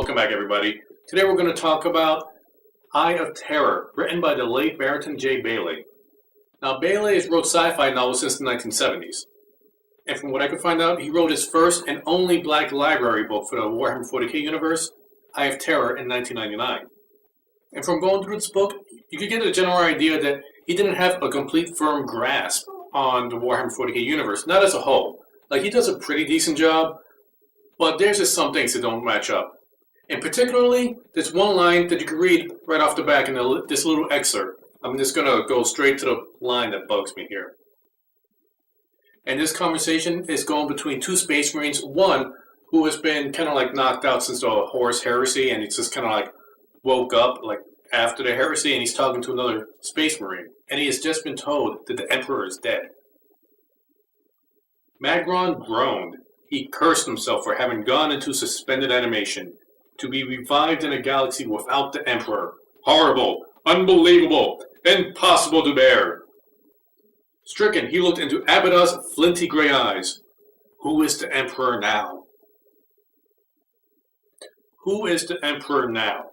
Welcome back, everybody. Today we're going to talk about Eye of Terror, written by the late Barrington J. Bailey. Now, Bailey has wrote sci-fi novels since the 1970s. And from what I could find out, he wrote his first and only black library book for the Warhammer 40k universe, Eye of Terror, in 1999. And from going through this book, you could get a general idea that he didn't have a complete firm grasp on the Warhammer 40k universe, not as a whole. Like, he does a pretty decent job, but there's just some things that don't match up. And particularly, there's one line that you can read right off the back in this little excerpt. I'm just going to go straight to the line that bugs me here. And this conversation is going between two Space Marines, one who has been kind of like knocked out since the Horus Heresy, and he's just kind of like woke up like after the heresy, and he's talking to another Space Marine. And he has just been told that the Emperor is dead. Magron groaned. He cursed himself for having gone into suspended animation, to be revived in a galaxy without the Emperor. Horrible, unbelievable, impossible to bear. Stricken, he looked into Abadah's flinty gray eyes. Who is the Emperor now? Who is the Emperor now?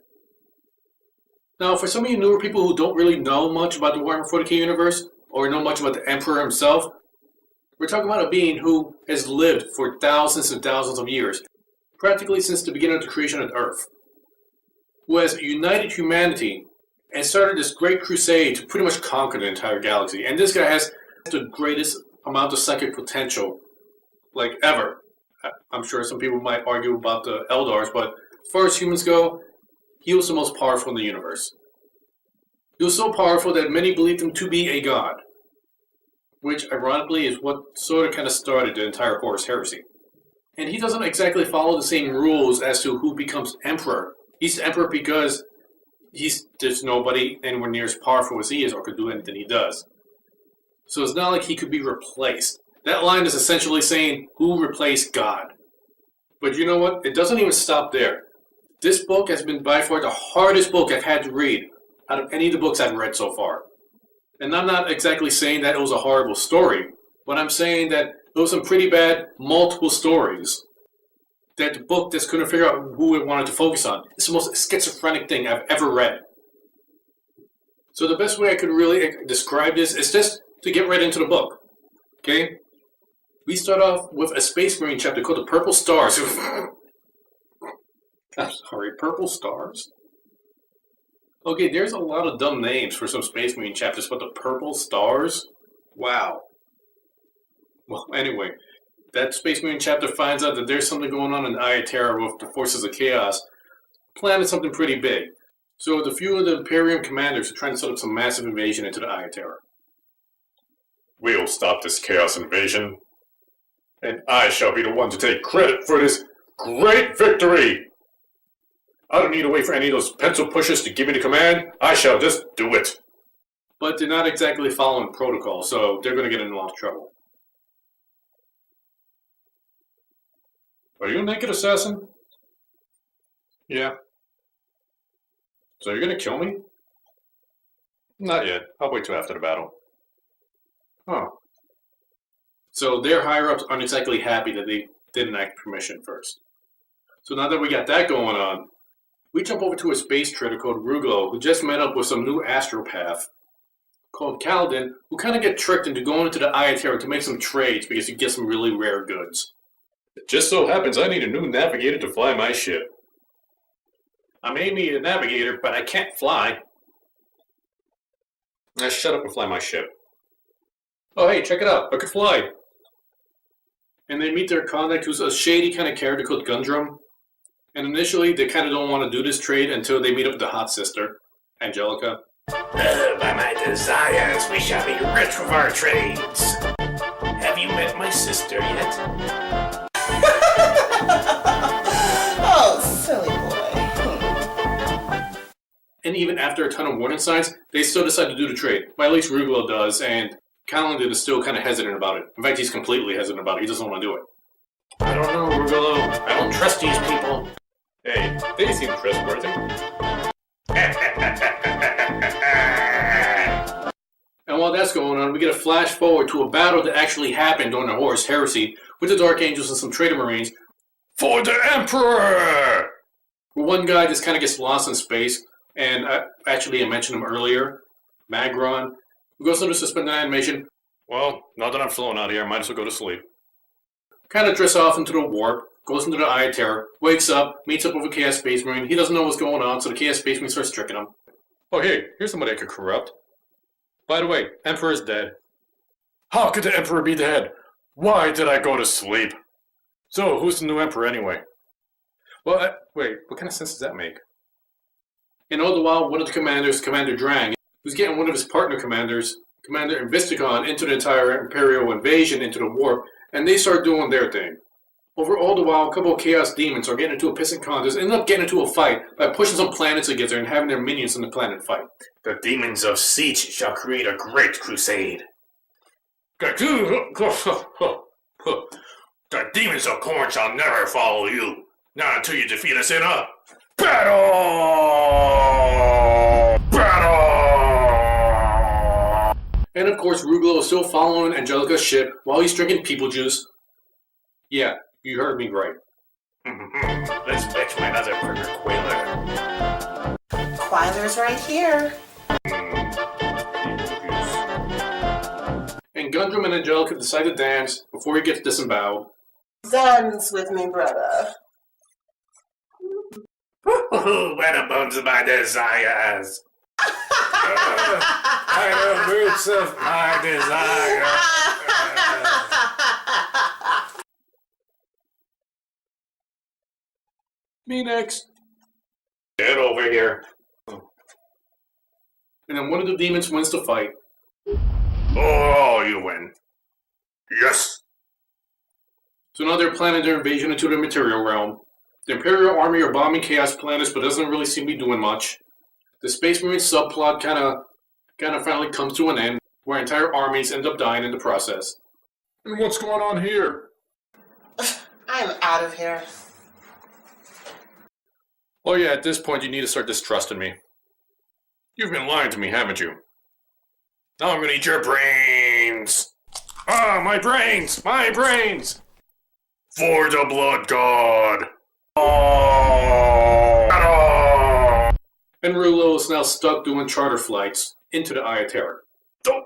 Now, for some of you newer people who don't really know much about the Warhammer 40k universe, or know much about the Emperor himself, we're talking about a being who has lived for thousands and thousands of years, practically since the beginning of the creation of Earth, who has united humanity and started this great crusade to pretty much conquer the entire galaxy. And this guy has the greatest amount of psychic potential, like, ever. I'm sure some people might argue about the Eldars, but as far as humans go, he was the most powerful in the universe. He was so powerful that many believed him to be a god, which ironically is what sort of kind of started the entire Horus Heresy. And he doesn't exactly follow the same rules as to who becomes Emperor. He's the Emperor because there's nobody anywhere near as powerful as he is or could do anything he does. So it's not like he could be replaced. That line is essentially saying, who replaced God? But you know what? It doesn't even stop there. This book has been by far the hardest book I've had to read out of any of the books I've read so far. And I'm not exactly saying that it was a horrible story, but I'm saying that there was some pretty bad multiple stories that the book just couldn't figure out who it wanted to focus on. It's the most schizophrenic thing I've ever read. So the best way I could really describe this is just to get right into the book. Okay? We start off with a Space Marine chapter called The Purple Stars. I'm sorry, Purple Stars? Okay, there's a lot of dumb names for some Space Marine chapters, but the Purple Stars? Wow. Well, anyway, that Space Marine chapter finds out that there's something going on in Eye of Terror with the Forces of Chaos, planning something pretty big. So the few of the Imperium commanders are trying to set up some massive invasion into the Eye of Terror. We'll stop this Chaos invasion, and I shall be the one to take credit for this great victory! I don't need to wait for any of those pencil pushers to give me the command. I shall just do it. But they're not exactly following protocol, so they're going to get in a lot of trouble. Are you a naked assassin? Yeah. So you're going to kill me? Not yet. I'll wait till after the battle. Huh. So their higher-ups aren't exactly happy that they didn't ask permission first. So now that we got that going on, we jump over to a space trader called Ruglo, who just met up with some new astropath called Kaladin, who kind of get tricked into going into the Eye of Terror to make some trades because you get some really rare goods. It just so happens I need a new navigator to fly my ship. I may need a navigator, but I can't fly. Now shut up and fly my ship. Oh hey, check it out, I could fly. And they meet their contact, who's a shady kind of character called Gundrum. And initially, they kind of don't want to do this trade until they meet up with the hot sister, Angelica. By my desires, we shall be rich with our trades. Have you met my sister yet? Oh, silly boy. And even after a ton of warning signs, they still decide to do the trade. Well, at least Ruglo does, and Kaladin is still kind of hesitant about it. In fact, he's completely hesitant about it. He doesn't want to do it. I don't know, Ruglo. I don't trust these people. Hey, they seem trustworthy. And while that's going on, we get a flash forward to a battle that actually happened during the Horus Heresy with the Dark Angels and some Traitor Marines for the Emperor! where one guy just kind of gets lost in space, and I mentioned him earlier, Magron, who goes into suspended animation. Well, now that I'm flown out of here, I might as well go to sleep. Kind of drifts off into the warp, goes into the Eye of Terror, wakes up, meets up with a Chaos Space Marine. He doesn't know what's going on, so the Chaos Space Marine starts tricking him. Oh, hey, here's somebody I could corrupt. By the way, Emperor's dead. How could the Emperor be dead? Why did I go to sleep? So, who's the new Emperor anyway? Well, wait, what kind of sense does that make? And all the while, one of the commanders, Commander Drang, who's getting one of his partner commanders, Commander Invisticon, into the entire Imperial invasion, into the warp, and they start doing their thing. Over all the while, a couple of Chaos Demons are getting into a pissing contest, end up getting into a fight by pushing some planets together and having their minions on the planet fight. The demons of Siege shall create a great crusade. The demons of Corn shall never follow you, not until you defeat us in a battle! Battle! And of course, Ruglo is still following Angelica's ship while he's drinking people juice. Yeah, you heard me right. Let's fetch my other partner, Quailer. Quailer's right here. And Gundram and Angelica decide to dance before he gets disemboweled. Dance with me, brother. Where the bones of my desires? By the roots of my desire. Me next. Get over here. And then one of the demons wins the fight. Oh, you win. Yes. So now they're planning their invasion into the material realm. The Imperial Army are bombing Chaos planets, but doesn't really seem to be doing much. The Space Marine subplot kind of finally comes to an end, where entire armies end up dying in the process. And what's going on here? I'm out of here. Oh yeah, at this point you need to start distrusting me. You've been lying to me, haven't you? Now I'm gonna eat your brains. Ah, my brains! My brains! For the Blood God. And Rulo is now stuck doing charter flights into the Eye of Terror. Don't.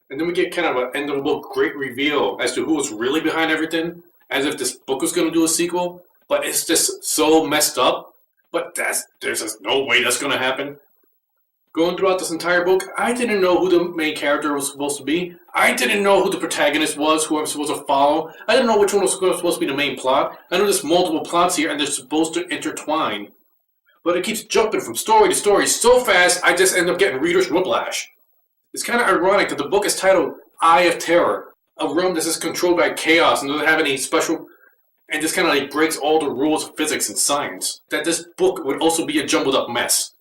And then we get kind of an end of the book great reveal as to who was really behind everything, as if this book was going to do a sequel, but it's just so messed up. But there's just no way that's going to happen. Going throughout this entire book, I didn't know who the main character was supposed to be. I didn't know who the protagonist was, who I'm supposed to follow. I didn't know which one was supposed to be the main plot. I know there's multiple plots here, and they're supposed to intertwine. But it keeps jumping from story to story so fast, I just end up getting reader's whiplash. It's kind of ironic that the book is titled Eye of Terror, a realm that is controlled by chaos and doesn't have any special... and just kind of like breaks all the rules of physics and science. That this book would also be a jumbled up mess.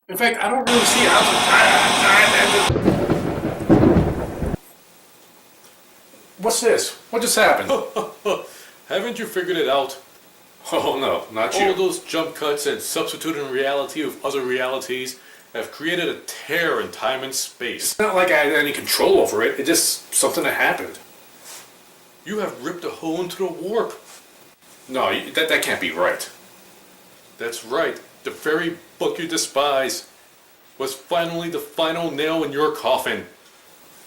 In fact, I don't really see how... What's this? What just happened? Haven't you figured it out? Oh no, not you. All those jump cuts and substituting reality of other realities have created a tear in time and space. It's not like I had any control over it. It's just something that happened. You have ripped a hole into the warp. No, that can't be right. That's right. The very book you despise was finally the final nail in your coffin.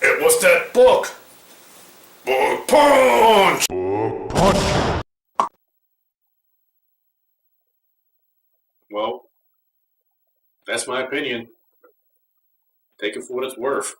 It was that book. Book punch. Book punch. Well, that's my opinion. Take it for what it's worth.